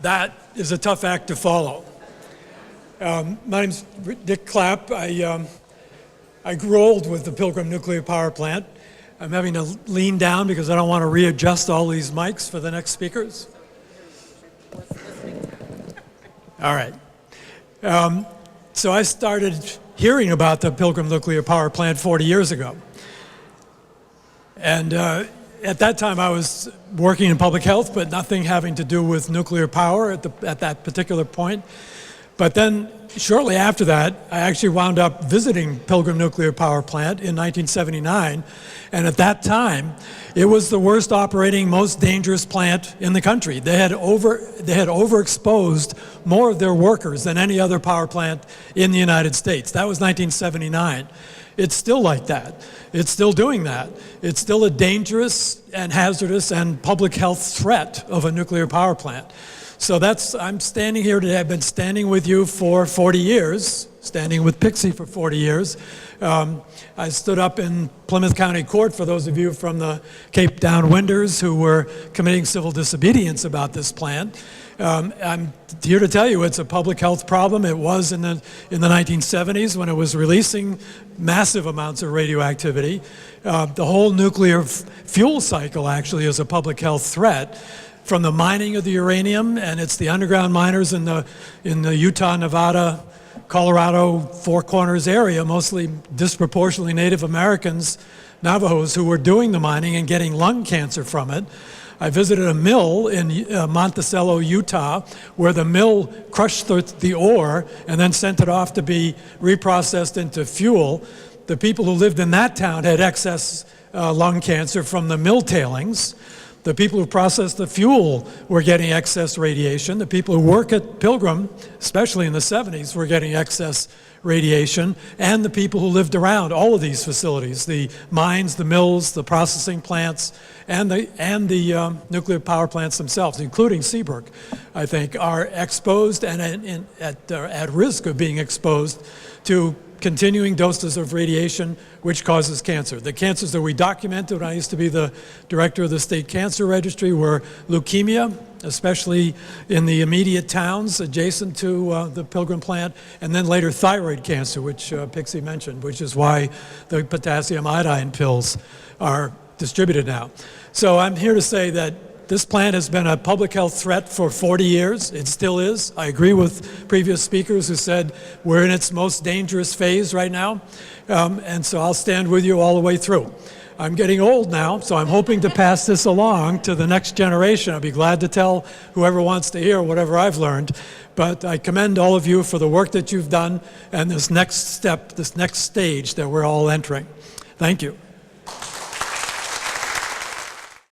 That is a tough act to follow. My name's Dick Clapp. I grew old with the Pilgrim nuclear power plant. I'm having to lean down because I don't want to readjust all these mics for the next speakers. All right. So I started hearing about the Pilgrim nuclear power plant 40 years ago. And at that time I was working in public health, but nothing having to do with nuclear power at that particular point. But then shortly after that, I actually wound up visiting Pilgrim nuclear power plant in 1979. And at that time, it was the worst operating, most dangerous plant in the country. They had overexposed more of their workers than any other power plant in the United States. That was 1979. It's still like that. It's still doing that. It's still a dangerous and hazardous and public health threat of a nuclear power plant. So I'm standing here today. I've been standing with you for 40 years, standing with Pixie for 40 years. I stood up in Plymouth County Court for those of you from the Cape Downwinders who were committing civil disobedience about this plant. I'm here to tell you it's a public health problem. It was in the 1970s when it was releasing massive amounts of radioactivity. The whole nuclear fuel cycle actually is a public health threat. From the mining of the uranium, and it's the underground miners in the Utah, Nevada, Colorado, Four Corners area, mostly disproportionately Native Americans, Navajos, who were doing the mining and getting lung cancer from it. I visited a mill in Monticello, Utah, where the mill crushed the ore and then sent it off to be reprocessed into fuel. The people who lived in that town had excess lung cancer from the mill tailings. The people who processed the fuel were getting excess radiation. The people who work at Pilgrim, especially in the 70s, were getting excess radiation. And the people who lived around all of these facilities, the mines, the mills, the processing plants, and the nuclear power plants themselves, including Seabrook, I think, are exposed and at risk of being exposed to continuing doses of radiation, which causes cancer. The cancers that we documented when I used to be the director of the State Cancer Registry were leukemia, especially in the immediate towns adjacent to the Pilgrim plant, and then later thyroid cancer, which Pixie mentioned, which is why the potassium iodine pills are distributed now. So I'm here to say that this plant has been a public health threat for 40 years. It still is. I agree with previous speakers who said we're in its most dangerous phase right now. And so I'll stand with you all the way through. I'm getting old now, so I'm hoping to pass this along to the next generation. I'll be glad to tell whoever wants to hear whatever I've learned. But I commend all of you for the work that you've done and this next step, this next stage that we're all entering. Thank you.